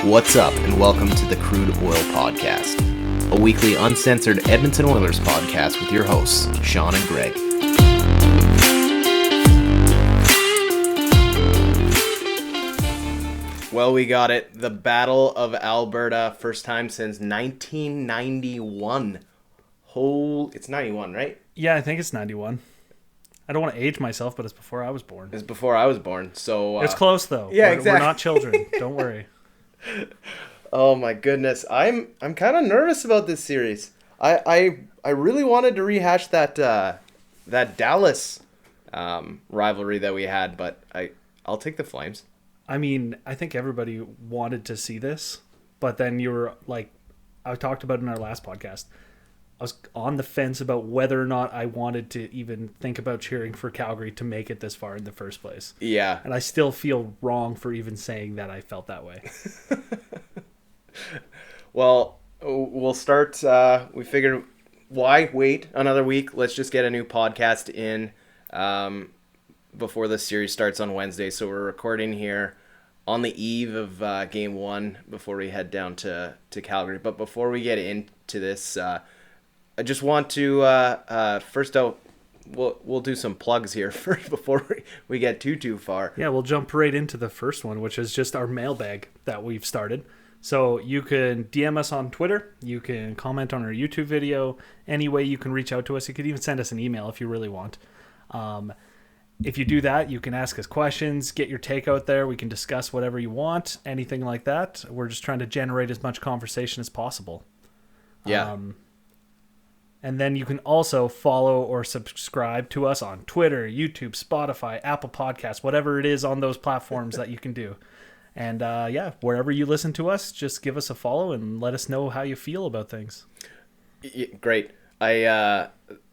What's up, and welcome to the Crude Oil Podcast, a weekly uncensored Edmonton Oilers podcast with your hosts, Sean and Greg. Well, we got it. The Battle of Alberta, first time since 1991. It's 91, right? Yeah, I think it's 91. I don't want to age myself, but it's before I was born. It's before I was born, so... It's close, though. Yeah, We're not children. Don't worry. Oh my goodness, I'm kind of nervous about this series. I really wanted to rehash that Dallas rivalry that we had, but I'll take the Flames. I mean, I think everybody wanted to see this, but then you were like, I talked about in our last podcast, I was on the fence about whether or not I wanted to even think about cheering for Calgary to make it this far in the first place. Yeah. And I still feel wrong for even saying that I felt that way. Well, we'll start. We figured, why wait another week? Let's just get a new podcast in before the series starts on Wednesday. So we're recording here on the eve of Game 1 before we head down to Calgary. But before we get into this, I just want to first out. We'll do some plugs here first before we get too far. Yeah, we'll jump right into the first one, which is just our mailbag that we've started. So you can DM us on Twitter. You can comment on our YouTube video. Any way you can reach out to us. You could even send us an email if you really want. If you do that, you can ask us questions, get your take out there. We can discuss whatever you want, anything like that. We're just trying to generate as much conversation as possible. Yeah. And then you can also follow or subscribe to us on Twitter, YouTube, Spotify, Apple Podcasts, whatever it is on those platforms that you can do. And wherever you listen to us, just give us a follow and let us know how you feel about things. Great. I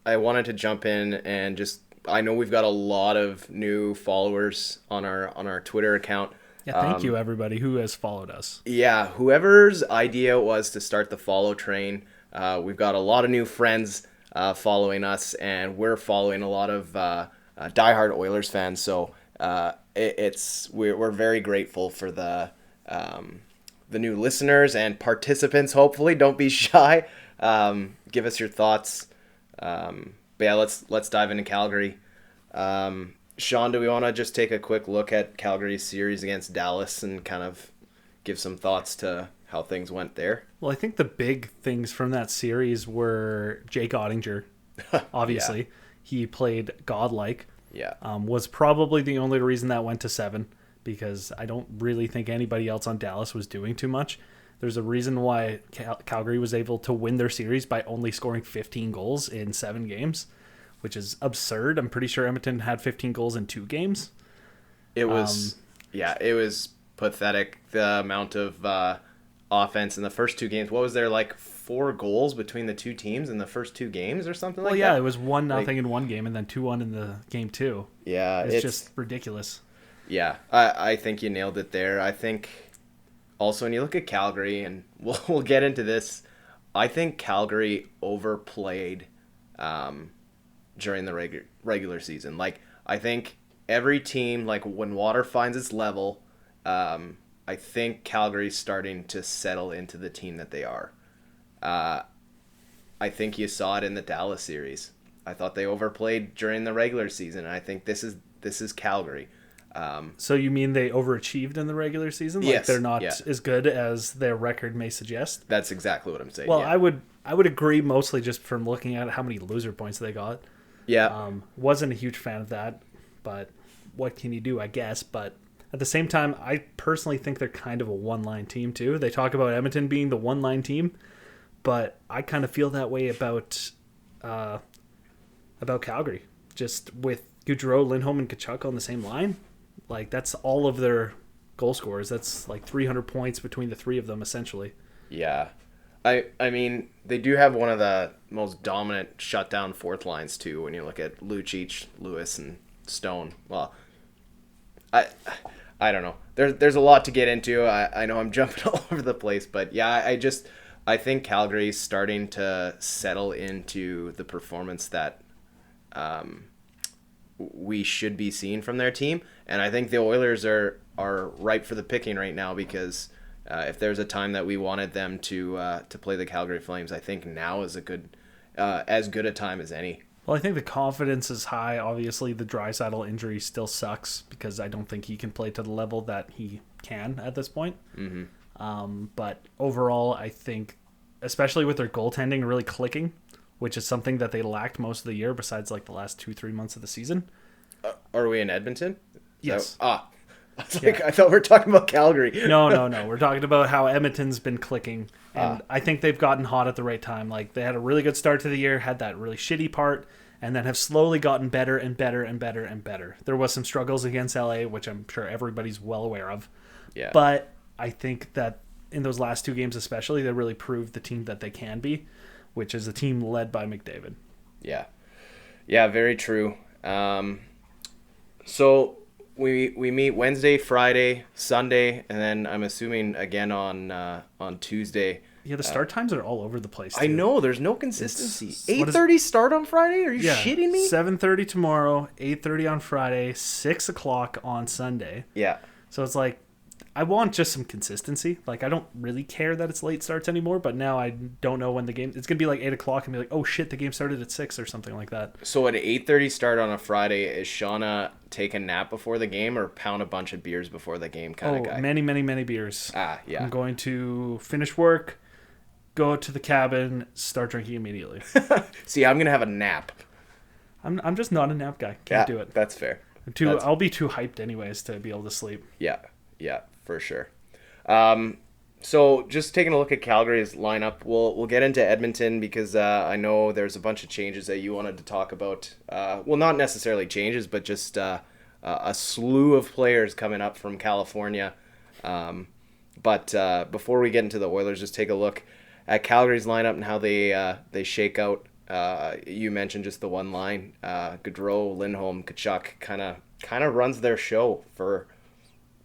wanted to jump in and I know we've got a lot of new followers on our Twitter account. Yeah, thank you everybody who has followed us. Yeah, whoever's idea it was to start the follow train. We've got a lot of new friends following us, and we're following a lot of diehard Oilers fans. So we're very grateful for the new listeners and participants. Hopefully, don't be shy. Give us your thoughts. But yeah, let's dive into Calgary. Sean, do we want to just take a quick look at Calgary's series against Dallas and kind of give some thoughts to how things went there? Well, I think the big things from that series were Jake Ottinger. Obviously, yeah. He played godlike. Yeah. Was probably the only reason that went to 7, because I don't really think anybody else on Dallas was doing too much. There's a reason why Calgary was able to win their series by only scoring 15 goals in 7 games, which is absurd. I'm pretty sure Edmonton had 15 goals in 2 games. It was, it was pathetic, the amount of offense in the first 2 games. What was there, like 4 goals between the two teams in the first 2 games or something like that? Well, yeah, it was 1-0 in one game and then 2-1 in the game 2. Yeah. It's just ridiculous. Yeah, I think you nailed it there. I think also when you look at Calgary, and we'll get into this, I think Calgary overplayed during the regular season. Like, I think every team, like when water finds its level, I think Calgary's starting to settle into the team that they are. I think you saw it in the Dallas series. I thought they overplayed during the regular season, and I think this is Calgary. So you mean they overachieved in the regular season? Like yes, they're not as good as their record may suggest? That's exactly what I'm saying. Well, yeah. I would agree, mostly just from looking at how many loser points they got. Yeah. Wasn't a huge fan of that, but what can you do, I guess. But at the same time, I personally think they're kind of a one-line team too. They talk about Edmonton being the one-line team, but I kind of feel that way about Calgary. Just with Gaudreau, Lindholm, and Tkachuk on the same line, like that's all of their goal scorers. That's like 300 points between the 3 of them, essentially. Yeah. I mean, they do have one of the most dominant shutdown fourth lines too. When you look at Lucic, Lewis, and Stone. Well, I don't know. There's a lot to get into. I know I'm jumping all over the place, but yeah, I think Calgary's starting to settle into the performance that we should be seeing from their team, and I think the Oilers are ripe for the picking right now because if there's a time that we wanted them to play the Calgary Flames, I think now is as good a time as any. Well, I think the confidence is high. Obviously, the Draisaitl injury still sucks because I don't think he can play to the level that he can at this point. Mm-hmm. But overall, I think, especially with their goaltending really clicking, which is something that they lacked most of the year besides like the last 2-3 months of the season. Are we in Edmonton? Yes. I thought we were talking about Calgary. No. We're talking about how Edmonton's been clicking. And I think they've gotten hot at the right time. Like, they had a really good start to the year, had that really shitty part, and then have slowly gotten better and better and better and better. There was some struggles against LA, which I'm sure everybody's well aware of. Yeah. But I think that in those last 2 games especially, they really proved the team that they can be, which is a team led by McDavid. Yeah. Yeah, very true. So we meet Wednesday, Friday, Sunday, and then I'm assuming again on Tuesday. Yeah, the start times are all over the place, too. I know, there's no consistency. 8:30 8:30 start on Friday? Are you shitting me? 7:30 tomorrow, 8:30 on Friday, 6 o'clock on Sunday. Yeah. So it's like, I want just some consistency. Like, I don't really care that it's late starts anymore, but now I don't know when the game... It's going to be like 8 o'clock and be like, oh shit, the game started at 6 or something like that. So at 8:30 start on a Friday, is Shauna take a nap before the game or pound a bunch of beers before the game kind of guy? Many beers. Yeah. I'm going to finish work, go to the cabin, start drinking immediately. See, I'm going to have a nap. I'm just not a nap guy. Can't do it. That's fair. I'll be too hyped anyways to be able to sleep. Yeah, for sure. So just taking a look at Calgary's lineup, we'll get into Edmonton because I know there's a bunch of changes that you wanted to talk about. Well, not necessarily changes, but just a slew of players coming up from California. But before we get into the Oilers, just take a look at Calgary's lineup and how they shake out. You mentioned just the one line. Gaudreau, Lindholm, Tkachuk kind of runs their show, for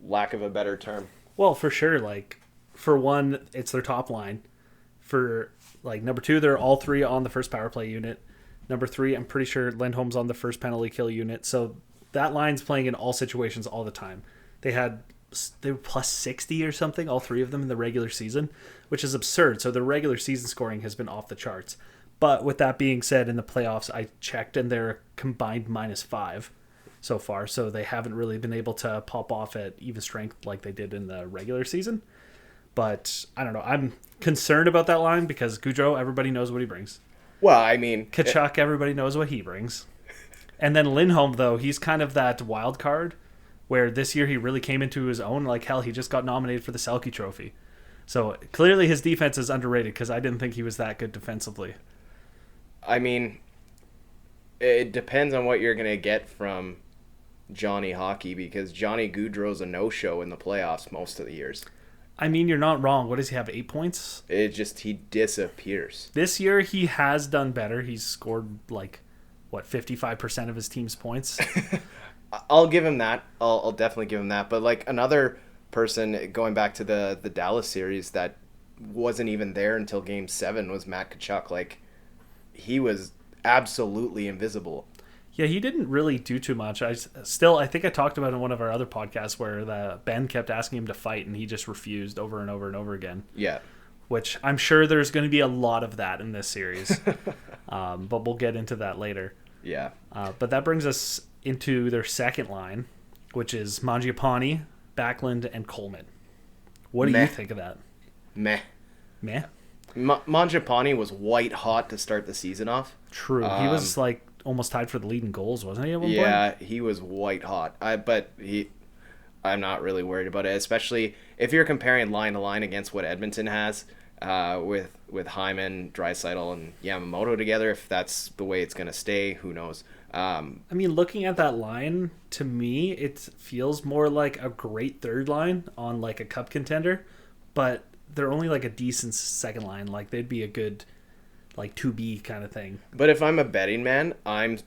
lack of a better term. Well, for sure. Like, for one, it's their top line. For like number 2, they're all 3 on the first power play unit. Number 3, I'm pretty sure Lindholm's on the first penalty kill unit. So that line's playing in all situations all the time. They were plus 60 or something, all 3 of them in the regular season, which is absurd. So the regular season scoring has been off the charts. But with that being said, in the playoffs, I checked and they're combined -5 so far. So they haven't really been able to pop off at even strength like they did in the regular season. But I don't know. I'm concerned about that line because Gaudreau, everybody knows what he brings. Well, I mean... Tkachuk, everybody knows what he brings. And then Lindholm, though, he's kind of that wild card where this year he really came into his own. Like, hell, he just got nominated for the Selke Trophy. So clearly his defense is underrated because I didn't think he was that good defensively. I mean, it depends on what you're going to get from Johnny Hockey because Johnny Gaudreau's a no-show in the playoffs most of the years. I mean, you're not wrong. What does he have, 8 points? He disappears. This year he has done better. He's scored, 55% of his team's points? I'll give him that. I'll definitely give him that. But, another person, going back to the Dallas series that wasn't even there until Game 7 was Matt Tkachuk. He was absolutely invisible. Yeah, he didn't really do too much. I think I talked about it in one of our other podcasts where Ben kept asking him to fight and he just refused over and over and over again. Yeah. Which I'm sure there's going to be a lot of that in this series. But we'll get into that later. Yeah. But that brings us into their second line, which is Mangiapane, Backlund, and Coleman. What do you think of that? Meh. Mangiapane was white hot to start the season off. True. He was almost tied for the lead in goals, wasn't he? At one point? He was white hot. I'm not really worried about it, especially if you're comparing line to line against what Edmonton has with Hyman, Draisaitl, and Yamamoto together. If that's the way it's going to stay, who knows? I mean, looking at that line, to me, it feels more like a great third line on a cup contender, but they're only a decent second line. They'd be a good 2B kind of thing. But if I'm a betting man, I'm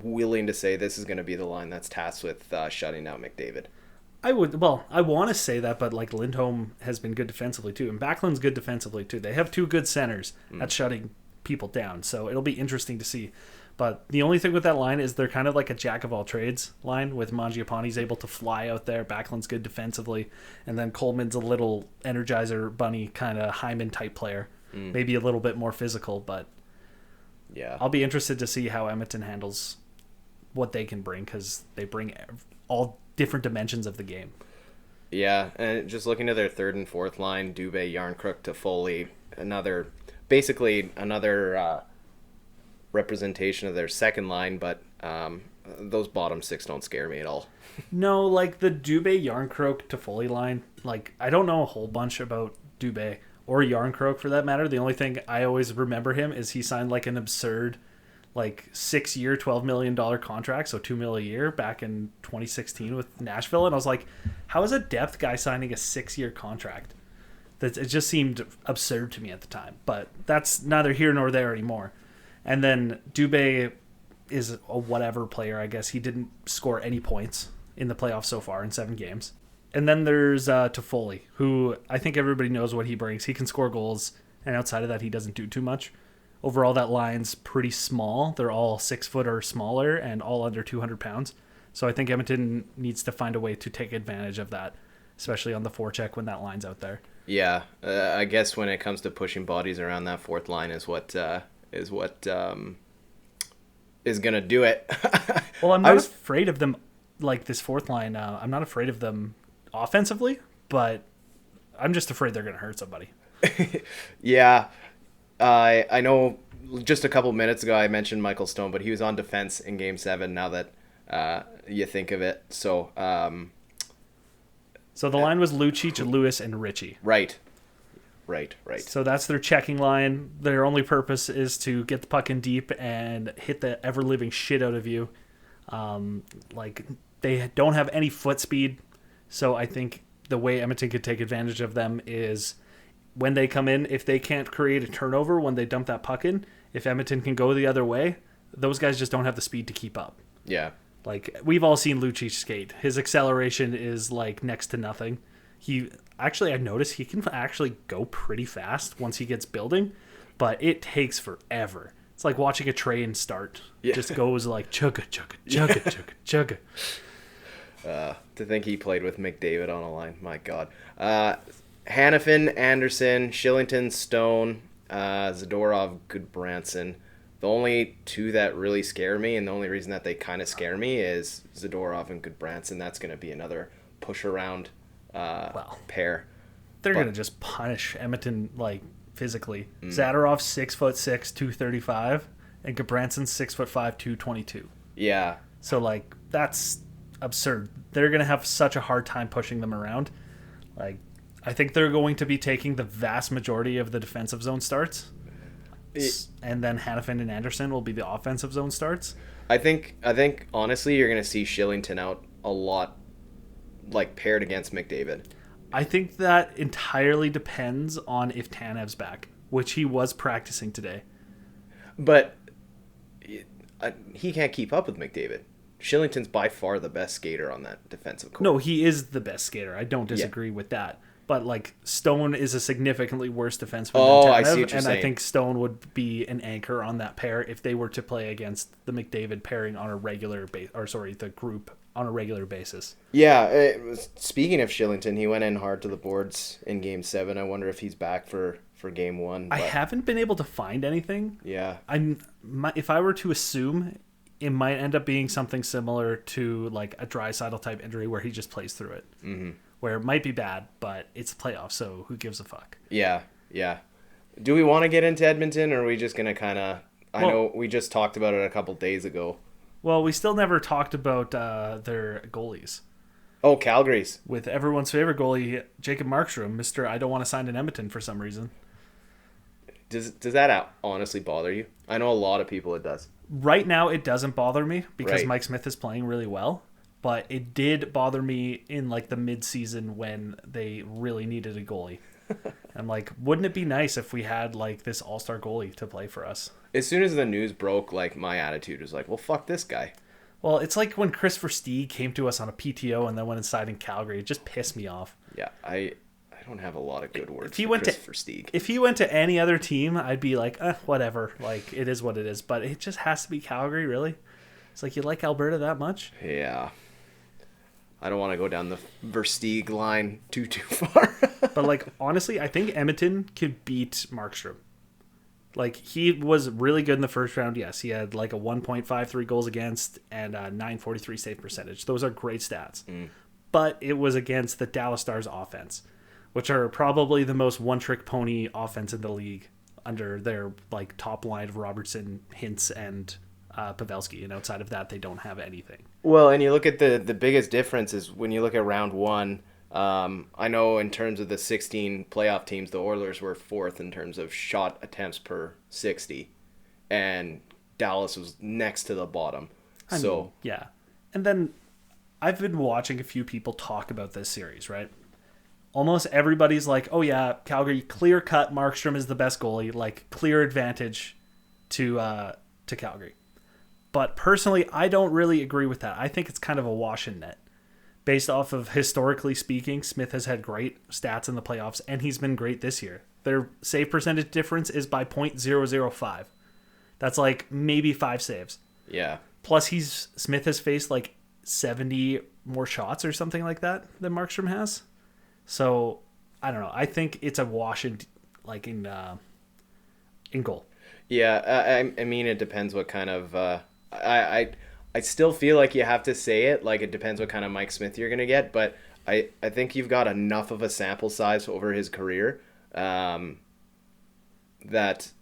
willing to say this is going to be the line that's tasked with shutting out McDavid. I want to say that, but Lindholm has been good defensively too, and Backlund's good defensively too. They have 2 good centers at shutting people down, so it'll be interesting to see. But the only thing with that line is they're kind of like a jack of all trades line, with Mangiapane's able to fly out there, Backlund's good defensively, and then Coleman's a little Energizer Bunny kind of Hyman type player, maybe a little bit more physical. But yeah, I'll be interested to see how Edmonton handles what they can bring, because they bring all different dimensions of the game. Yeah, and just looking to their third and fourth line, Dubé, Yarncrook, Toffoli, basically another representation of their second line, but those bottom six don't scare me at all. No, like the Dubé, Yarncrook, Toffoli line, like I don't know a whole bunch about Dubé or Yarncrook for that matter. The only thing I always remember him is he signed like an absurd 6-year, $12 million contract, so $2 million a year back in 2016 with Nashville, and I was like, how is a depth guy signing a 6-year contract? It just seemed absurd to me at the time, but that's neither here nor there anymore. And then Dubé is a whatever player, I guess. He didn't score any points in the playoffs so far in 7 games. And then there's Toffoli, who I think everybody knows what he brings. He can score goals, and outside of that, he doesn't do too much. Overall, that line's pretty small. They're all 6 foot or smaller and all under 200 pounds. So I think Edmonton needs to find a way to take advantage of that, especially on the forecheck when that line's out there. Yeah, I guess when it comes to pushing bodies around that fourth line is what is gonna do it. Well, I'm not afraid of them, like this fourth line. I'm not afraid of them offensively, but I'm just afraid they're gonna hurt somebody. Yeah. I know just a couple minutes ago I mentioned Michael Stone, but he was on defense in Game 7 now that you think of it. So the line was Lucic, Lewis, and Ritchie. Right. So that's their checking line. Their only purpose is to get the puck in deep and hit the ever-living shit out of you. They don't have any foot speed, so I think the way Edmonton could take advantage of them is when they come in, if they can't create a turnover when they dump that puck in, if Edmonton can go the other way, those guys just don't have the speed to keep up. Yeah. We've all seen Lucic skate. His acceleration is next to nothing. I noticed he can actually go pretty fast once he gets building, but it takes forever. It's like watching a train start. Yeah. It just goes like chugga, chugga, chugga, chugga, chugga. To think he played with McDavid on a line. My God. Hannafin, Anderson, Shillington, Stone, Zadorov, Goodbranson. The only two that really scare me, and the only reason that they kind of scare me, is Zadorov and Goodbranson. That's going to be another push-around pair. They're going to just punish Edmonton, physically. Zadorov's 6'6", 235, and Goodbranson's 6'5", 222. Yeah. So, that's absurd. They're going to have such a hard time pushing them around. I think they're going to be taking the vast majority of the defensive zone starts. And then Hannafin and Anderson will be the offensive zone starts. I think honestly you're going to see Shillington out a lot, paired against McDavid. I think that entirely depends on if Tanev's back, which he was practicing today. But he can't keep up with McDavid. Shillington's by far the best skater on that defensive core. No, he is the best skater. I don't disagree with that. But Stone is a significantly worse defenseman than Tanev, I see what you're saying. I think Stone would be an anchor on that pair if they were to play against the McDavid pairing on a regular the group on a regular basis. Yeah, speaking of Shillington, he went in hard to the boards in Game 7. I wonder if he's back for Game 1. I haven't been able to find anything. Yeah. If I were to assume, it might end up being something similar to a Draisaitl type injury where he just plays through it. Mm-hmm. Where it might be bad, but it's a playoff, so who gives a fuck? Yeah. Do we want to get into Edmonton, or are we just going to kind of... I know we just talked about it a couple days ago. Well, we still never talked about their goalies. Oh, Calgary's. With everyone's favorite goalie, Jacob Markstrom, Mr. I don't want to sign in Edmonton for some reason. Does that honestly bother you? I know a lot of people it does. Right now, it doesn't bother me because Right. Mike Smith is playing really well. But it did bother me in the mid-season when they really needed a goalie. I'm wouldn't it be nice if we had this all-star goalie to play for us? As soon as the news broke, my attitude was well, fuck this guy. Well, it's like when Chris Versteeg came to us on a PTO and then went inside in Calgary. It just pissed me off. Yeah, I don't have a lot of good words if he for went Christopher Stieg. If he went to any other team, I'd be like, whatever. Like, it is what it is. But it just has to be Calgary, really? It's like, you like Alberta that much? Yeah. I don't want to go down the Versteeg line too far. But, like, honestly, I think Edmonton could beat Markstrom. Like, he was really good in the first round. Yes, he had, like, a 1.53 goals against and a 943 save percentage. Those are great stats. But it was against the Dallas Stars offense, which are probably the most one-trick pony offense in the league under their, like, top line of Robertson, Hintz, and Pavelski. And outside of that, they don't have anything. Well, and you look at the biggest difference is when you look at round one. I know in terms of the 16 playoff teams, the Oilers were fourth in terms of shot attempts per 60, and Dallas was next to the bottom. I mean, yeah. And then I've been watching a few people talk about this series, right? Almost everybody's like, oh yeah, Calgary, clear cut, Markstrom is the best goalie, like clear advantage to Calgary. But personally, I don't really agree with that. I think it's kind of a wash in net. Based off of historically speaking, Smith has had great stats in the playoffs, and he's been great this year. Their save percentage difference is by .005. That's like maybe 5 saves. Yeah. Plus, Smith has faced like 70 more shots or something like that than Markstrom has. So I don't know. I think it's a wash in goal. Yeah, I mean, it depends what kind of. I still feel like you have to say it. Like, it depends what kind of Mike Smith you're gonna get, but I think you've got enough of a sample size over his career that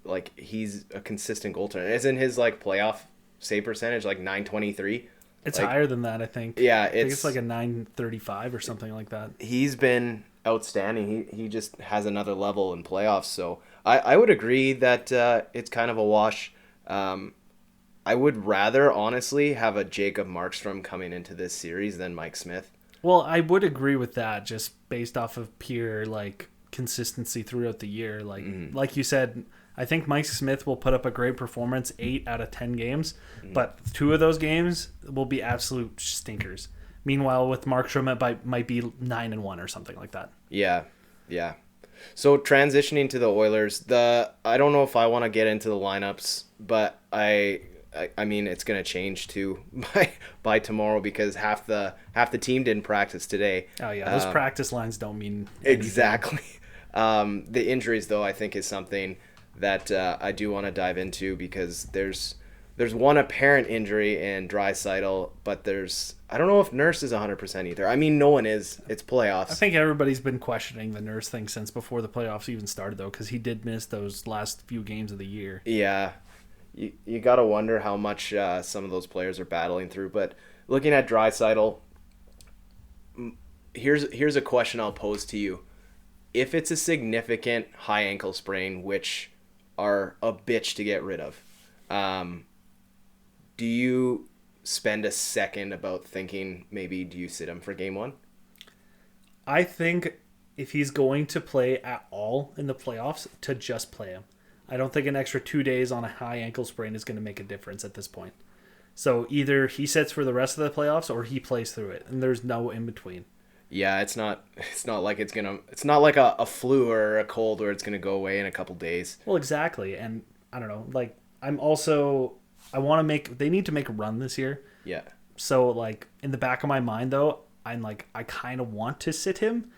like he's a consistent goaltender. Isn't his like playoff save percentage like .923? It's like, higher than that, I think. Yeah, I think it's like a .935 or something like that. He's been outstanding. He just has another level in playoffs. So I would agree that it's kind of a wash. I would rather, honestly, have a Jacob Markstrom coming into this series than Mike Smith. Well, I would agree with that, just based off of pure like consistency throughout the year. Like you said, I think Mike Smith will put up a great performance 8 out of 10 games, but 2 of those games will be absolute stinkers. Meanwhile, with Markstrom, it might be 9-1 or something like that. Yeah. So transitioning to the Oilers, I don't know if I want to get into the lineups, but I mean it's going to change too by tomorrow because half the team didn't practice today. Oh yeah, those practice lines don't mean anything. Exactly. The injuries though I think is something that I do want to dive into because there's one apparent injury in Draisaitl, but I don't know if Nurse is 100% either. I mean, no one is. It's playoffs. I think everybody's been questioning the Nurse thing since before the playoffs even started, though, because he did miss those last few games of the year. Yeah. You got to wonder how much some of those players are battling through. But looking at Draisaitl, here's a question I'll pose to you. If it's a significant high ankle sprain, which are a bitch to get rid of, do you spend a second about thinking maybe do you sit him for game 1? I think if he's going to play at all in the playoffs, to just play him. I don't think an extra 2 days on a high ankle sprain is going to make a difference at this point. So either he sits for the rest of the playoffs or he plays through it, and there's no in between. Yeah, it's not like it's not like a flu or a cold where it's gonna go away in a couple days. Well, exactly, and I don't know. Like they need to make a run this year. Yeah. So like in the back of my mind though, I'm like I kind of want to sit him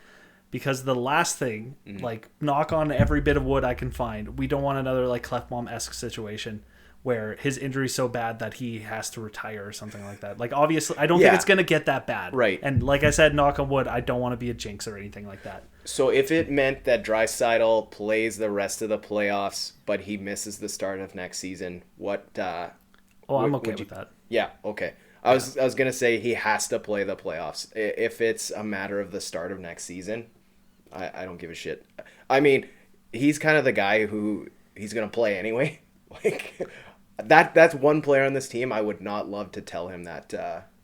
because the last thing, like knock on every bit of wood I can find, we don't want another like Clefbaum-esque situation where his injury's so bad that he has to retire or something like that. Like obviously I don't think it's going to get that bad. Right. And like I said, knock on wood, I don't want to be a jinx or anything like that. So if it meant that Draisaitl plays the rest of the playoffs, but he misses the start of next season, I'm okay with that. Yeah, okay. I was gonna say he has to play the playoffs. If it's a matter of the start of next season, I don't give a shit. I mean, he's kind of the guy who he's gonna play anyway. Like that's one player on this team I would not love to tell him that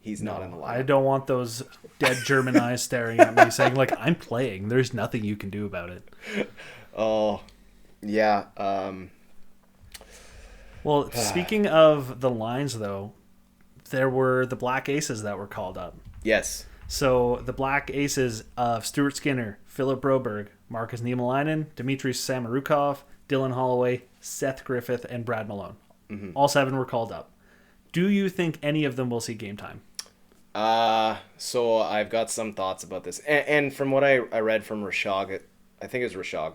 he's not in the lineup. I don't want those dead German eyes staring at me saying like I'm playing. There's nothing you can do about it. Oh, yeah. Well, speaking of the lines, though, there were the Black Aces that were called up. Yes. So the Black Aces of Stuart Skinner, Philip Broberg, Marcus Niemelainen, Dmitry Samorukov, Dylan Holloway, Seth Griffith, and Brad Malone. Mm-hmm. All 7 were called up. Do you think any of them will see game time? So I've got some thoughts about this. And from what I read from Rashog, I think it was Rashog,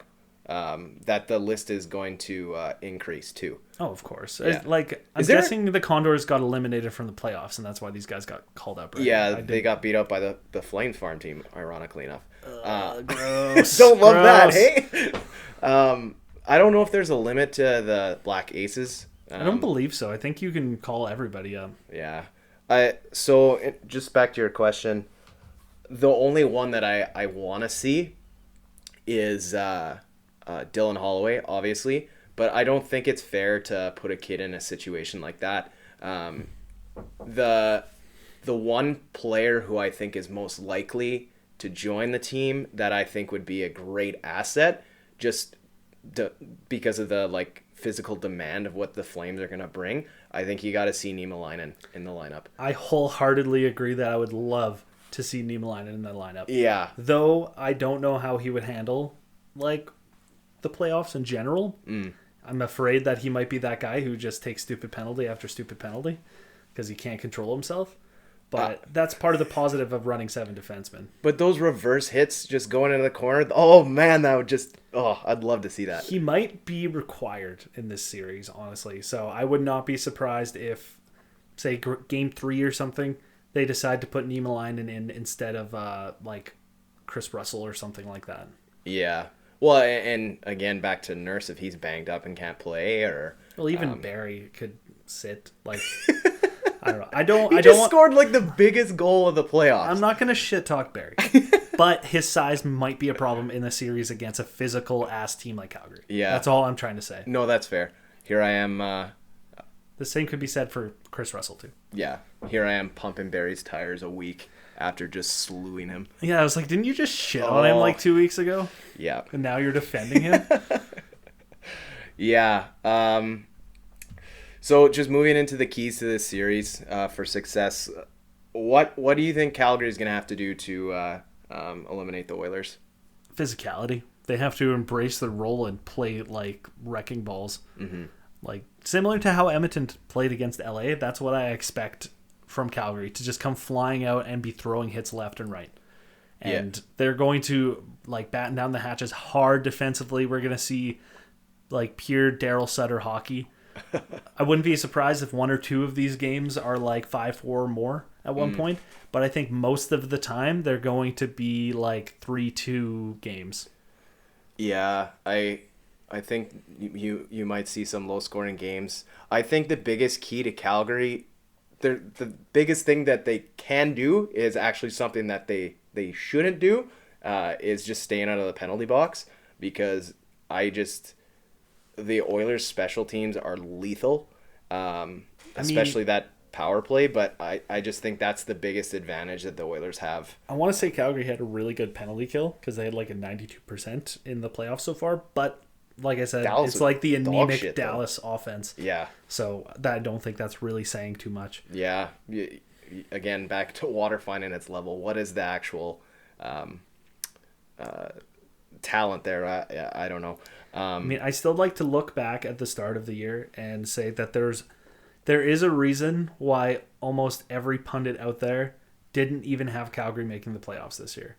that the list is going to increase too. Oh, of course. Yeah. I'm guessing the Condors got eliminated from the playoffs, and that's why these guys got called up. Right? Yeah, they got beat up by the Flames farm team, ironically enough. Gross. Don't love that, hey? I don't know if there's a limit to the Black Aces. I don't believe so. I think you can call everybody up. Yeah. Just back to your question, the only one that I want to see is Dylan Holloway, obviously, but I don't think it's fair to put a kid in a situation like that. The one player who I think is most likely to join the team that I think would be a great asset, just because of the physical demand of what the Flames are going to bring, I think you got to see Niemelainen in the lineup. I wholeheartedly agree that I would love to see Niemelainen in the lineup. Yeah. Though I don't know how he would handle the playoffs in general. I'm afraid that he might be that guy who just takes stupid penalty after stupid penalty because he can't control himself. But that's part of the positive of running 7 defensemen. But those reverse hits just going into the corner, oh man, that would just, I'd love to see that. He might be required in this series, honestly. So I would not be surprised if, say, game 3 or something, they decide to put Niemelainen in instead of Chris Russell or something like that. Yeah. Well, and again, back to Nurse, if he's banged up and can't play, or even Barry could sit. I don't know. I don't scored the biggest goal of the playoffs. I'm not gonna shit talk Barry, but his size might be a problem in the series against a physical ass team like Calgary. Yeah, that's all I'm trying to say. No, that's fair. Here I am. The same could be said for Chris Russell too. Yeah, here I am pumping Barry's tires a week after just slewing him. Yeah, I was like, didn't you just shit on him 2 weeks ago? Yeah, and now you're defending him. Yeah. So just moving into the keys to this series for success, what do you think Calgary is going to have to do to eliminate the Oilers? Physicality. They have to embrace the role and play like wrecking balls. Mm-hmm. Similar to how Edmonton played against LA, that's what I expect from Calgary, to just come flying out and be throwing hits left and right. And they're going to batten down the hatches hard defensively. We're going to see pure Daryl Sutter hockey. I wouldn't be surprised if 1 or 2 of these games are 5-4 or more at one point, but I think most of the time they're going to be 3-2 games. Yeah, I think you might see some low scoring games. I think the biggest key to Calgary, the biggest thing that they can do is actually something that they shouldn't do, is just staying out of the penalty box, because the Oilers' special teams are lethal, especially that power play, but I just think that's the biggest advantage that the Oilers have. I want to say Calgary had a really good penalty kill because they had a 92% in the playoffs so far, but like I said, Dallas it's the anemic Dallas offense. Yeah. So I don't think that's really saying too much. Yeah. Again, back to water finding its level. What is the actual talent there? I don't know. I still like to look back at the start of the year and say that there is a reason why almost every pundit out there didn't even have Calgary making the playoffs this year.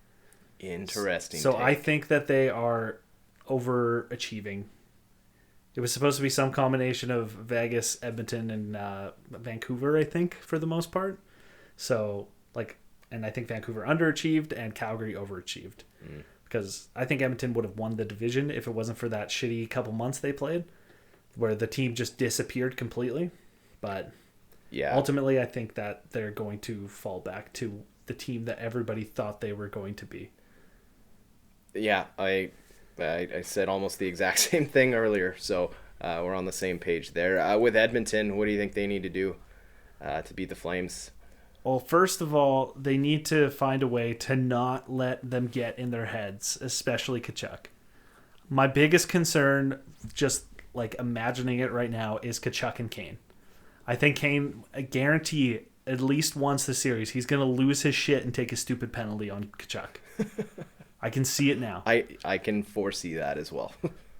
Interesting. So I think that they are overachieving. It was supposed to be some combination of Vegas, Edmonton, and Vancouver, I think, for the most part. So, and I think Vancouver underachieved and Calgary overachieved. Because I think Edmonton would have won the division if it wasn't for that shitty couple months they played, where the team just disappeared completely. But ultimately, I think that they're going to fall back to the team that everybody thought they were going to be. Yeah, I said almost the exact same thing earlier, so we're on the same page there. With Edmonton, what do you think they need to do to beat the Flames? Well, first of all, they need to find a way to not let them get in their heads, especially Tkachuk. My biggest concern, just imagining it right now, is Tkachuk and Kane. I think Kane, I guarantee at least once this series, he's going to lose his shit and take a stupid penalty on Tkachuk. I can see it now. I can foresee that as well.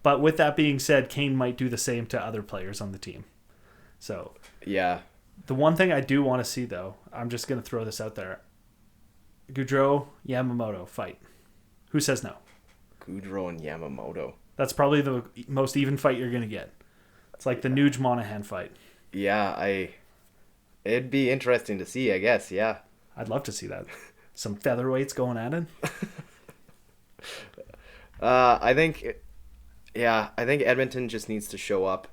But with that being said, Kane might do the same to other players on the team. So Yeah. the one thing I do want to see, though, I'm just going to throw this out there. Goudreau, Yamamoto, fight. Who says no? Goudreau and Yamamoto. That's probably the most even fight you're going to get. It's like the Nuge Monahan fight. Yeah, it'd be interesting to see, I guess, yeah. I'd love to see that. Some featherweights going at it. I think Edmonton just needs to show up.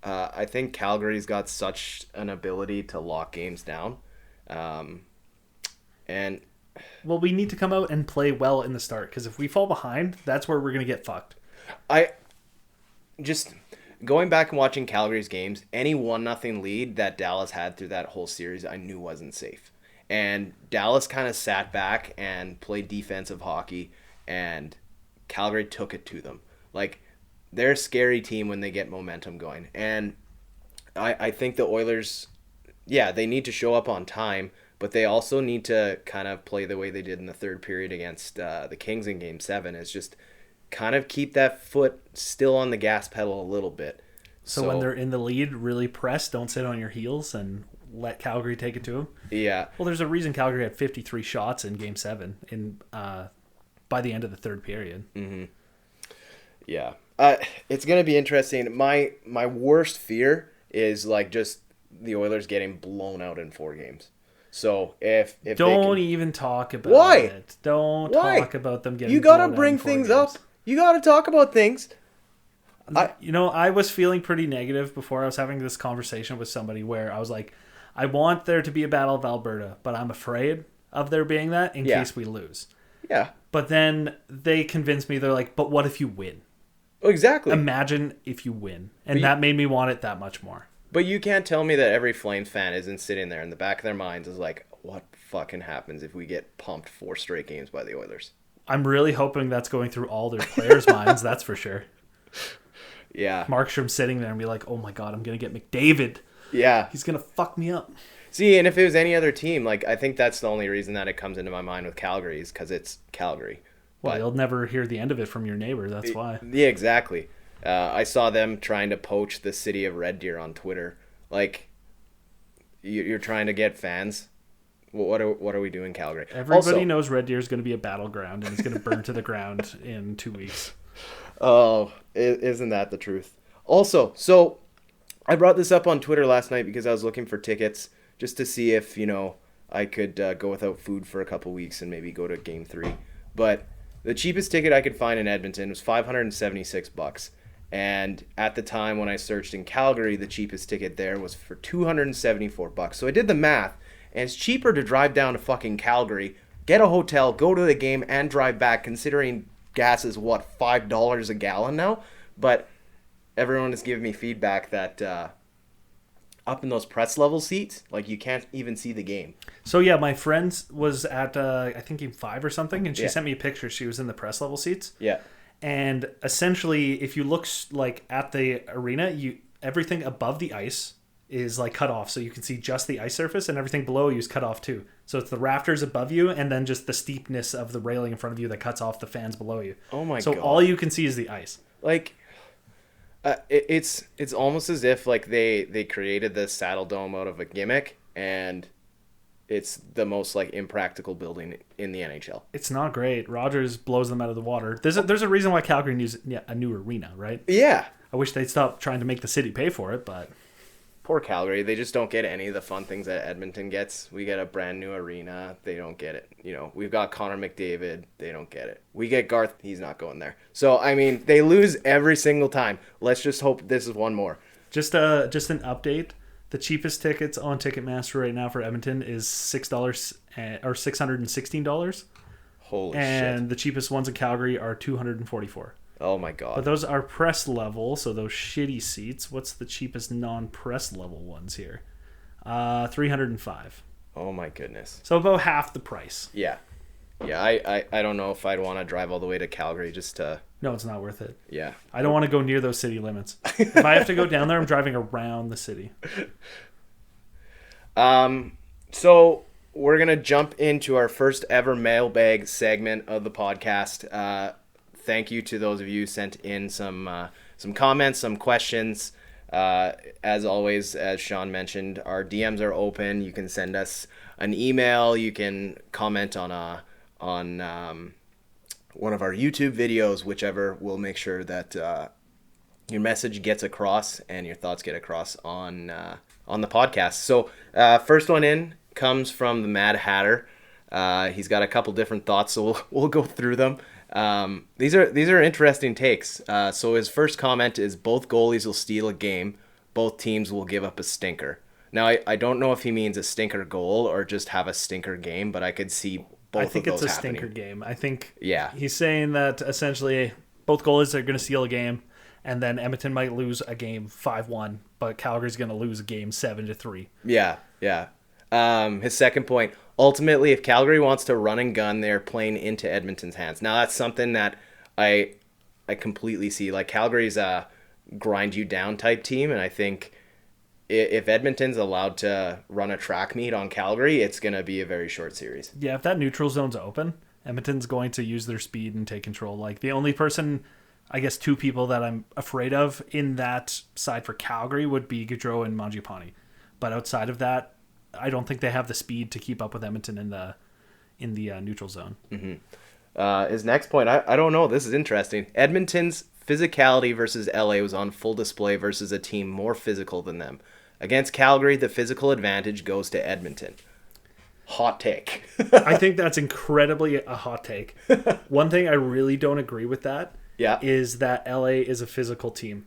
I think Calgary's got such an ability to lock games down. And Well, we need to come out and play well in the start, because if we fall behind, that's where we're going to get fucked. I just going back and watching Calgary's games, any 1-0 lead that Dallas had through that whole series, I knew wasn't safe. And Dallas kind of sat back and played defensive hockey, and Calgary took it to them. Like, they're a scary team when they get momentum going. And I think the Oilers, yeah, they need to show up on time, but they also need to kind of play the way they did in the third period against the Kings in Game 7. Is just kind of keep that foot still on the gas pedal a little bit. So when they're in the lead, really press, don't sit on your heels and let Calgary take it to them. Yeah. Well, there's a reason Calgary had 53 shots in Game 7 by the end of the third period. Mm-hmm. Yeah. It's going to be interesting. My worst fear is like just the Oilers getting blown out in 4 games. So if don't even talk about Why? it. Don't Why? talk about them getting. You got to blown out bring in 4 things games. up. You got to talk about things. I was feeling pretty negative before I was having this conversation with somebody where I was like, I want there to be a Battle of Alberta, but I'm afraid of there being that in case we lose. Yeah. But then they convinced me, they're like, but what if you win? Exactly. Imagine if you win. And that made me want it that much more. But you can't tell me that every Flames fan isn't sitting there in the back of their minds is like, what fucking happens if we get pumped 4 straight games by the Oilers? I'm really hoping that's going through all their players' minds, that's for sure. Yeah. Markstrom's sitting there and be like, oh my God, I'm going to get McDavid. Yeah. He's going to fuck me up. See, and if it was any other team, like, I think that's the only reason that it comes into my mind with Calgary is because it's Calgary. Well, you'll never hear the end of it from your neighbor, that's why. Yeah, exactly. I saw them trying to poach the city of Red Deer on Twitter. Like, you're trying to get fans. What are we doing, Calgary? Everybody knows Red Deer is going to be a battleground and it's going to burn to the ground in 2 weeks. Oh, isn't that the truth? Also, so I brought this up on Twitter last night because I was looking for tickets just to see if, I could go without food for a couple weeks and maybe go to Game 3. But the cheapest ticket I could find in Edmonton was $576. And at the time when I searched in Calgary, the cheapest ticket there was for $274. So I did the math, and it's cheaper to drive down to fucking Calgary, get a hotel, go to the game, and drive back, considering gas is, $5 a gallon now? But everyone is giving me feedback that up in those press level seats, like, you can't even see the game. So yeah, my friend was at I think Game 5 or something, and she sent me a picture. She was in the press level seats. Yeah. And essentially, if you look like at the arena, everything above the ice is like cut off, so you can see just the ice surface, and everything below you is cut off too. So it's the rafters above you, and then just the steepness of the railing in front of you that cuts off the fans below you. Oh my god! So all you can see is the ice. Like, it's almost as if like they created the Saddle Dome out of a gimmick, and it's the most like impractical building in the NHL. It's not great. Rogers blows them out of the water. There's a reason why Calgary needs a new arena, right? Yeah. I wish they'd stop trying to make the city pay for it, but poor Calgary. They just don't get any of the fun things that Edmonton gets. We get a brand new arena. They don't get it. We've got Connor McDavid. They don't get it. We get Garth. He's not going there. So, I mean, they lose every single time. Let's just hope this is one more. Just an update. The cheapest tickets on Ticketmaster right now for Edmonton is $6 or $616. Holy shit. And the cheapest ones in Calgary are $244. Oh my god. But those are press level, so those shitty seats. What's the cheapest non-press level ones here? $305. Oh my goodness. So about half the price. Yeah. Yeah, I don't know if I'd want to drive all the way to Calgary just to... No, it's not worth it. Yeah. I don't want to go near those city limits. If I have to go down there, I'm driving around the city. So we're going to jump into our first ever mailbag segment of the podcast. Thank you to those of you who sent in some comments, some questions. As always, as Sean mentioned, our DMs are open. You can send us an email. You can comment on one of our YouTube videos, whichever. We'll make sure that your message gets across and your thoughts get across on the podcast. So first one in comes from the Mad Hatter. He's got a couple different thoughts, so we'll go through them. These are interesting takes. So his first comment is both goalies will steal a game. Both teams will give up a stinker. Now, I don't know if he means a stinker goal or just have a stinker game, but I could see both of those happening. I think it's a stinker game. I think yeah. He's saying that essentially both goalies are going to steal a game, and then Edmonton might lose a game 5-1, but Calgary's going to lose a game 7-3. Yeah. His second point, ultimately, if Calgary wants to run and gun, they're playing into Edmonton's hands. Now, that's something that I completely see. Like, Calgary's a grind you down type team, and I think if Edmonton's allowed to run a track meet on Calgary, it's going to be a very short series. Yeah, if that neutral zone's open, Edmonton's going to use their speed and take control. Like, the only person, I guess two people that I'm afraid of in that side for Calgary would be Gaudreau and Mangiapane. But outside of that, I don't think they have the speed to keep up with Edmonton in the neutral zone. Mm-hmm. His next point, I don't know. This is interesting. Edmonton's physicality versus LA was on full display versus a team more physical than them. Against Calgary, the physical advantage goes to Edmonton. Hot take. I think that's incredibly a hot take. One thing I really don't agree with that is that LA is a physical team.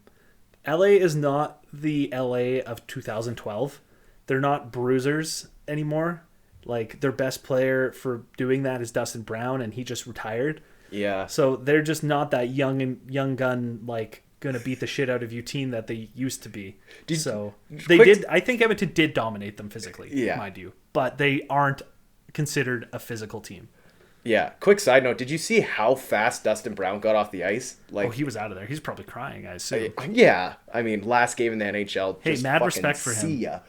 LA is not the LA of 2012. They're not bruisers anymore. Like, their best player for doing that is Dustin Brown, and he just retired. Yeah. So they're just not that young gun, like, gonna beat the shit out of you team that they used to be. I think Edmonton did dominate them physically, mind you, but they aren't considered a physical team. Yeah. Quick side note: did you see how fast Dustin Brown got off the ice? Like, he was out of there. He's probably crying, I assume. Yeah. I mean, last game in the NHL. Hey, mad respect for him. See ya.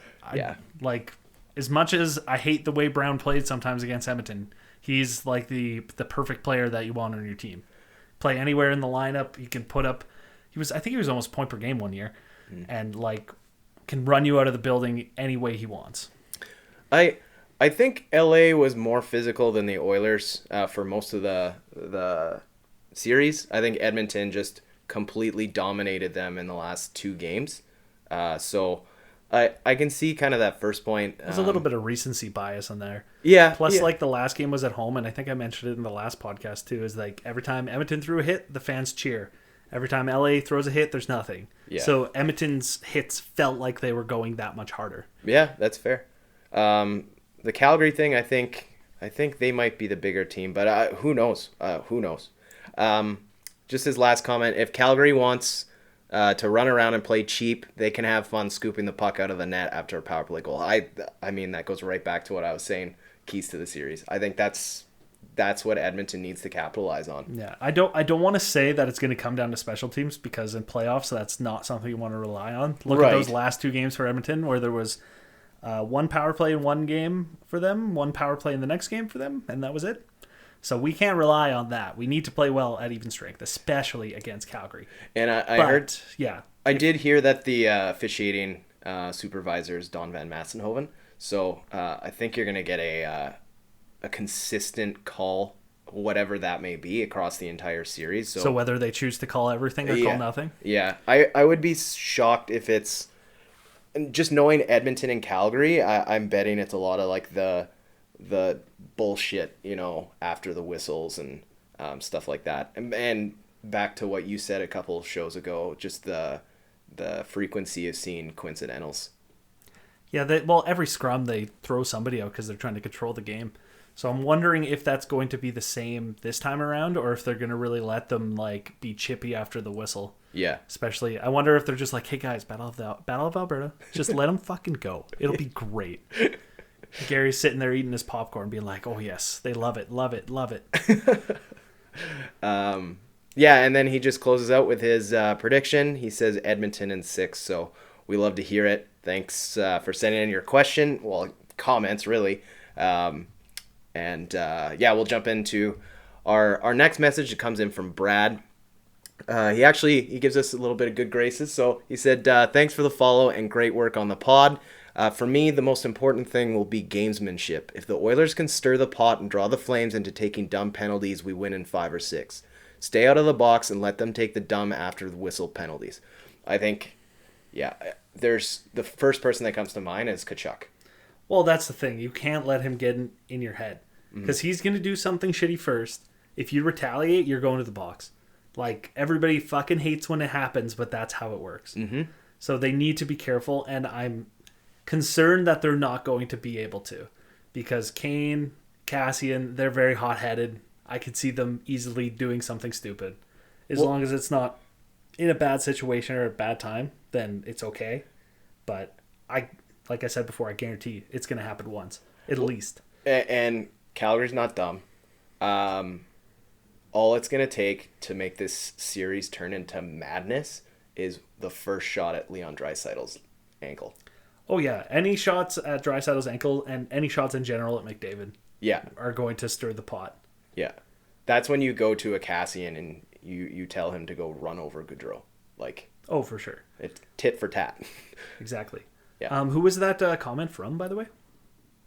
Like, as much as I hate the way Brown played sometimes against Edmonton, he's like the perfect player that you want on your team. Play anywhere in the lineup. He can put up. I think he was almost point per game one year, and like can run you out of the building any way he wants. I think LA was more physical than the Oilers for most of the series. I think Edmonton just completely dominated them in the last two games. So I can see kind of that first point. There's a little bit of recency bias on there. Yeah. Plus, like, the last game was at home, and I think I mentioned it in the last podcast too, is like every time Edmonton threw a hit, the fans cheer. Every time LA throws a hit, there's nothing. Yeah. So Edmonton's hits felt like they were going that much harder. Yeah, that's fair. The Calgary thing, I think they might be the bigger team, but who knows? Who knows? Just his last comment, if Calgary wants to run around and play cheap, they can have fun scooping the puck out of the net after a power play goal. I mean, that goes right back to what I was saying, keys to the series. I think that's what Edmonton needs to capitalize on. Yeah, I don't want to say that it's going to come down to special teams, because in playoffs, that's not something you want to rely on. Look at those last two games for Edmonton, where there was one power play in one game for them, one power play in the next game for them, and that was it. So we can't rely on that. We need to play well at even strength, especially against Calgary. And I did hear that the officiating supervisor is Don Van Massenhoven. So I think you're going to get a consistent call, whatever that may be, across the entire series. So whether they choose to call everything or call nothing? Yeah. I would be shocked if it's... Just knowing Edmonton and Calgary, I'm betting it's a lot of like the bullshit, after the whistles and stuff like that. And back to what you said a couple of shows ago, just the frequency of seeing coincidentals. Yeah, every scrum they throw somebody out because they're trying to control the game. So I'm wondering if that's going to be the same this time around, or if they're going to really let them like be chippy after the whistle. Yeah. Especially, I wonder if they're just like, hey guys, Battle of Alberta, just let them fucking go. It'll be great. Gary's sitting there eating his popcorn, being like, oh yes, they love it, love it, love it. Yeah, and then he just closes out with his prediction. He says Edmonton in 6, so we love to hear it. Thanks for sending in your question. Well, comments, really. We'll jump into our next message. It comes in from Brad. He gives us a little bit of good graces. So he said, thanks for the follow and great work on the pod. For me, the most important thing will be gamesmanship. If the Oilers can stir the pot and draw the Flames into taking dumb penalties, we win in 5 or 6. Stay out of the box and let them take the dumb after the whistle penalties. I think, there's the first person that comes to mind is Tkachuk. Well, that's the thing. You can't let him get in your head because he's going to do something shitty first. If you retaliate, you're going to the box. Like, everybody fucking hates when it happens, but that's how it works. Mm-hmm. So they need to be careful, and I'm concerned that they're not going to be able to, because Kane, Cassian, they're very hot-headed. I could see them easily doing something stupid. As long as it's not in a bad situation or a bad time, then it's okay. But like I said before, I guarantee it's going to happen once, at least. And Calgary's not dumb. All it's going to take to make this series turn into madness is the first shot at Leon Draisaitl's ankle. Oh, yeah. Any shots at Draisaitl's ankle and any shots in general at McDavid are going to stir the pot. Yeah. That's when you go to a Cassian and you tell him to go run over Gaudreau. Like, oh, for sure. It's tit for tat. Exactly. Yeah. Who was that comment from, by the way?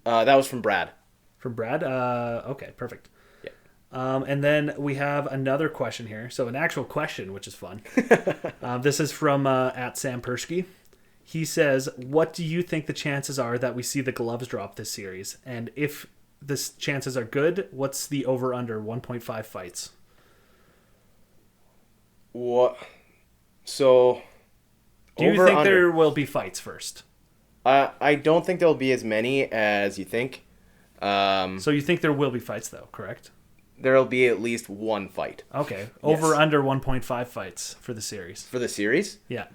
That was from Brad. From Brad? Okay, perfect. And then we have another question here. So an actual question, which is fun. This is from at Sam Persky. He says, what do you think the chances are that we see the gloves drop this series? And if the chances are good, what's the over-under 1.5 fights? What? So, do you think there will be fights first? I don't think there'll be as many as you think. So you think there will be fights, though, correct? There'll be at least one fight. Okay. Over under 1.5 fights for the series. For the series? Yeah.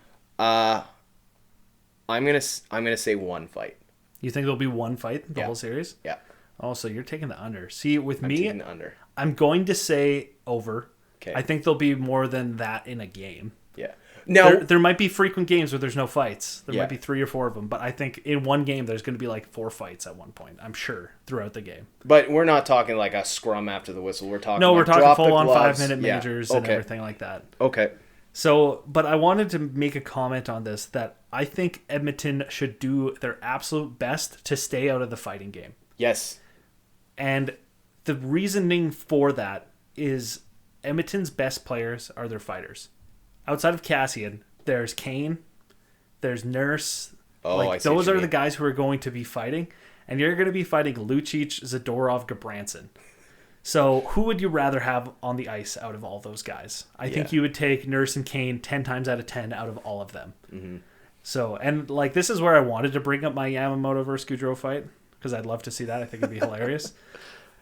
I'm gonna say one fight. You think there'll be one fight the whole series? Yeah. Oh, so you're taking the under. See, with me, taking the under. I'm going to say over. Okay. I think there'll be more than that in a game. Yeah. No, there might be frequent games where there's no fights. There might be 3 or 4 of them, but I think in one game there's going to be like 4 fights at one point. I'm sure throughout the game. But we're not talking like a scrum after the whistle. We're talking we're talking drop full on gloves. 5-minute majors and everything like that. Okay. So, but I wanted to make a comment on this that I think Edmonton should do their absolute best to stay out of the fighting game. Yes. And the reasoning for that is Edmonton's best players are their fighters. Outside of Cassian, there's Kane, there's Nurse. Those are the guys who are going to be fighting. And you're going to be fighting Lucic, Zadorov, Gabranson. So who would you rather have on the ice out of all those guys? I think you would take Nurse and Kane 10 times out of 10 out of all of them. Mm-hmm. So, and like this is where I wanted to bring up my Yamamoto versus Gaudreau fight because I'd love to see that. I think it'd be hilarious.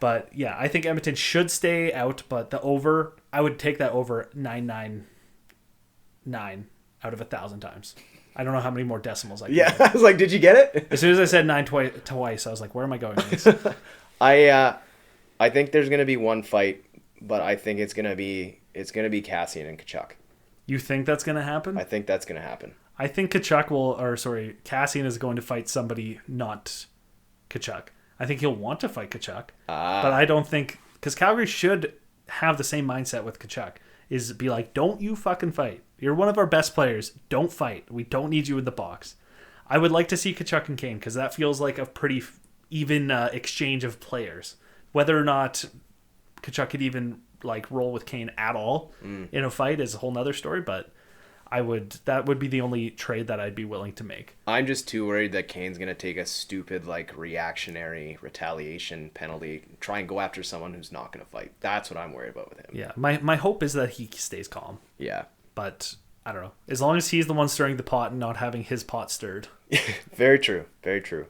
But yeah, I think Edmonton should stay out, but the over, I would take that over 999 out of 1,000 times. I don't know how many more decimals I can get. I was like, did you get it? As soon as I said 9 twice, I was like, where am I going with this? I think there's gonna be one fight, but I think it's gonna be Cassian and Tkachuk. You think that's gonna happen? I think that's gonna happen. I think Cassian is going to fight somebody not Tkachuk. I think he'll want to fight Tkachuk, but I don't think because Calgary should have the same mindset with Tkachuk. Is be like, don't you fucking fight. You're one of our best players. Don't fight. We don't need you in the box. I would like to see Tkachuk and Kane because that feels like a pretty even exchange of players. Whether or not Tkachuk could even like roll with Kane at all in a fight is a whole nother story, but that would be the only trade that I'd be willing to make. I'm just too worried that Kane's going to take a stupid like reactionary retaliation penalty, try and go after someone who's not going to fight. That's what I'm worried about with him. Yeah, my hope is that he stays calm. Yeah. But I don't know. As long as he's the one stirring the pot and not having his pot stirred. Very true. Very true.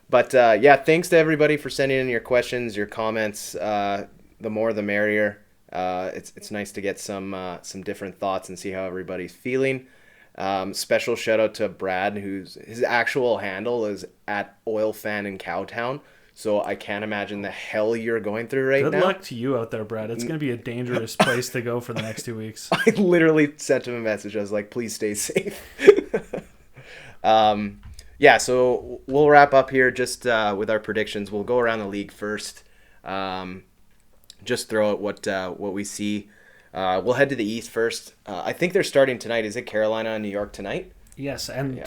But thanks to everybody for sending in your questions, your comments. The more the merrier. It's nice to get some different thoughts and see how everybody's feeling. Special shout out to Brad, his actual handle is at OilFan in Cowtown. So I can't imagine the hell you're going through right now. Good luck to you out there, Brad. It's going to be a dangerous place to go for the next 2 weeks. I literally sent him a message. I was like, please stay safe. Yeah, so we'll wrap up here just with our predictions. We'll go around the league first. Just throw out what we see. We'll head to the East first. I think they're starting tonight. Is it Carolina and New York tonight? Yes, and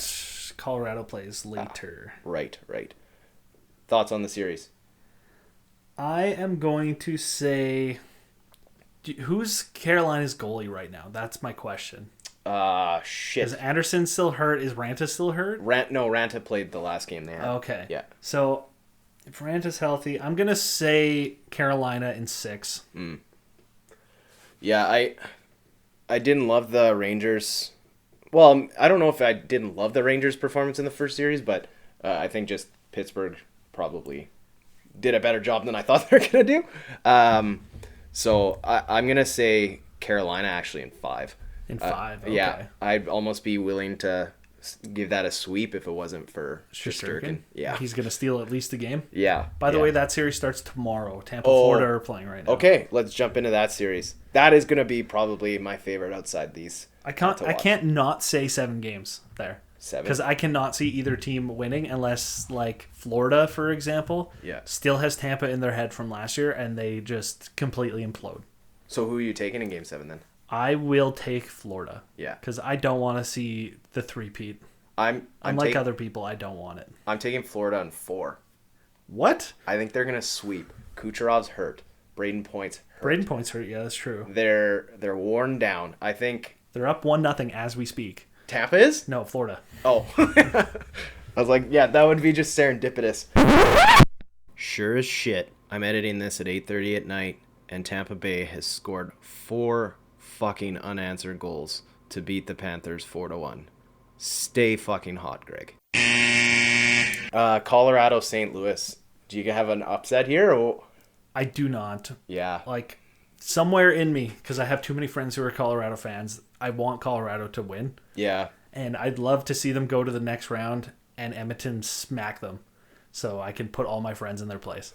Colorado plays later. Right. Thoughts on the series? I am going to say, who's Carolina's goalie right now? That's my question. Shit. Is Anderson still hurt? Is Ranta still hurt? Ranta played the last game they had. Okay. Yeah. So, if Ranta's healthy, I'm going to say Carolina in 6. Yeah, I didn't love the Rangers. Well, I don't know if I didn't love the Rangers' performance in the first series, but I think just Pittsburgh probably did a better job than I thought they were going to do. So I'm going to say Carolina actually in 5. In 5, okay. Yeah, I'd almost be willing to give that a sweep if it wasn't for Shesterkin. Yeah. He's going to steal at least a game. Yeah. By the way, that series starts tomorrow. Tampa, Florida are playing right now. Okay, let's jump into that series. That is going to be probably my favorite outside these. I can't not say 7 games there. 7? Because I cannot see either team winning unless, like, Florida, for example, still has Tampa in their head from last year and they just completely implode. So who are you taking in Game 7 then? I will take Florida. Yeah. Because I don't want to see the three-peat. I'm Unlike other people, I don't want it. I'm taking Florida in 4. What? I think they're going to sweep. Kucherov's hurt. Braden Point's hurt. Braden Point's hurt, yeah, that's true. They're worn down. I think... They're up 1-0 as we speak. Tampa is? No, Florida. Oh. I was like, yeah, that would be just serendipitous. Sure as shit, I'm editing this at 8:30 at night, and Tampa Bay has scored 4 fucking unanswered goals to beat the Panthers 4-1. Stay fucking hot, Greg. Colorado, St. Louis. Do you have an upset here? Or... I do not. Yeah. Like, somewhere in me, because I have too many friends who are Colorado fans, I want Colorado to win. Yeah. And I'd love to see them go to the next round and Edmonton smack them so I can put all my friends in their place.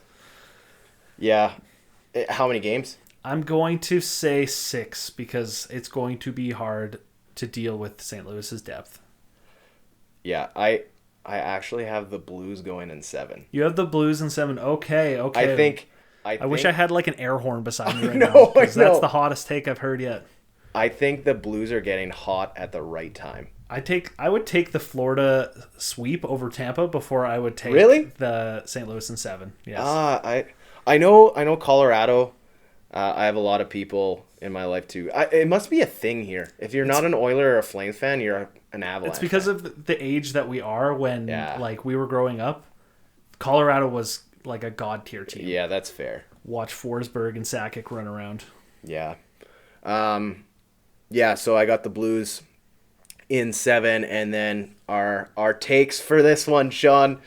Yeah. How many games? I'm going to say 6 because it's going to be hard to deal with St. Louis's depth. Yeah, I actually have the Blues going in 7. You have the Blues in 7. Okay. I wish I had like an air horn beside me right now, now. Because that's the hottest take I've heard yet. I think the Blues are getting hot at the right time. I would take the Florida sweep over Tampa before I would take the St. Louis in 7. Yes. I know Colorado. I have a lot of people in my life too. It must be a thing here. If you're not an Oiler or a Flames fan, you're an Avalanche. It's because of the age that we are when like we were growing up. Colorado was like a god tier team. Yeah, that's fair. Watch Forsberg and Sakic run around. Yeah. Yeah, so I got the Blues in 7, and then our takes for this one, Sean.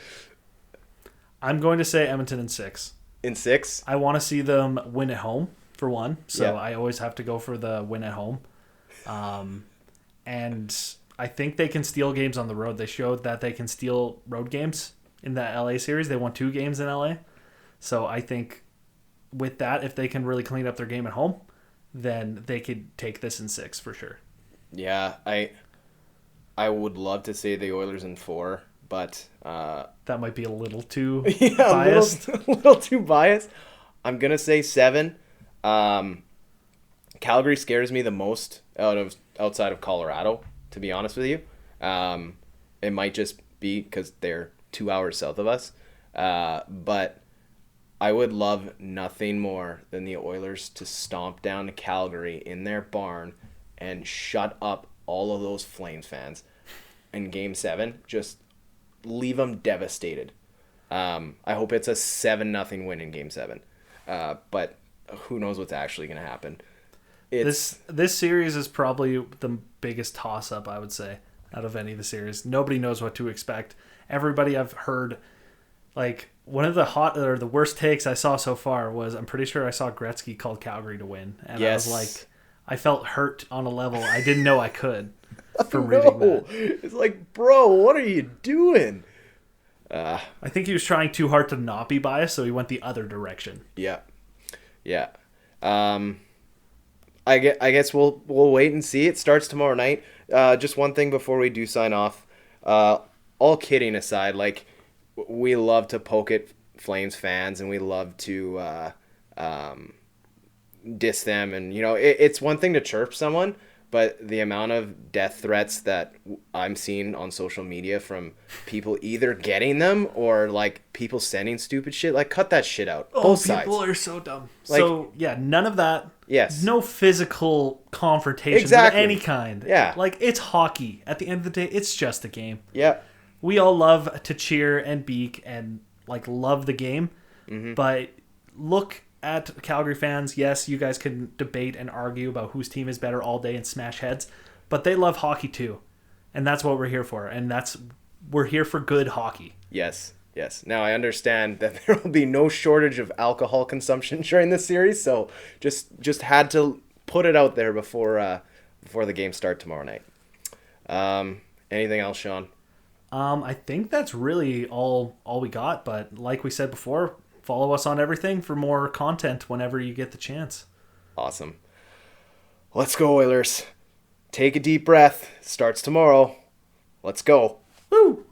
I'm going to say Edmonton in 6. In 6? I want to see them win at home, for one. So I always have to go for the win at home. And I think they can steal games on the road. They showed that they can steal road games in that LA series. They won 2 games in LA. So I think with that, if they can really clean up their game at home, then they could take this in 6 for sure. Yeah, I would love to say the Oilers in 4, but that might be a little too biased. A little too biased. I'm gonna say 7. Calgary scares me the most outside of Colorado, to be honest with you. It might just be because they're 2 hours south of us, but I would love nothing more than the Oilers to stomp down to Calgary in their barn and shut up all of those Flames fans in Game 7. Just leave them devastated. I hope it's a 7-0 win in Game 7. But who knows what's actually going to happen. This series is probably the biggest toss-up, I would say, out of any of the series. Nobody knows what to expect. Everybody I've heard, like, one of the worst takes I saw so far was, I'm pretty sure I saw Gretzky called Calgary to win. And I was like, I felt hurt on a level I didn't know I could from reading that. It's like, bro, what are you doing? I think he was trying too hard to not be biased, so he went the other direction. Yeah. I guess we'll wait and see. It starts tomorrow night. Just one thing before we do sign off. all kidding aside, like we love to poke at Flames fans and we love to diss them, and it's one thing to chirp someone, but the amount of death threats that I'm seeing on social media from people either getting them or like people sending stupid shit, like cut that shit out. Both sides. People are so dumb. Like, so yeah, none of that. Yes. No physical confrontations Exactly. of any kind. Yeah. Like, it's hockey. At the end of the day, it's just a game. Yeah. We all love to cheer and beak and like love the game, but look at Calgary fans. Yes, you guys can debate and argue about whose team is better all day and smash heads, but they love hockey too, and that's what we're here for. And we're here for good hockey. Yes. Now I understand that there will be no shortage of alcohol consumption during this series, so just had to put it out there before the games start tomorrow night. Anything else, Sean? I think that's really all we got. But like we said before, follow us on everything for more content whenever you get the chance. Awesome. Let's go, Oilers. Take a deep breath. Starts tomorrow. Let's go. Woo!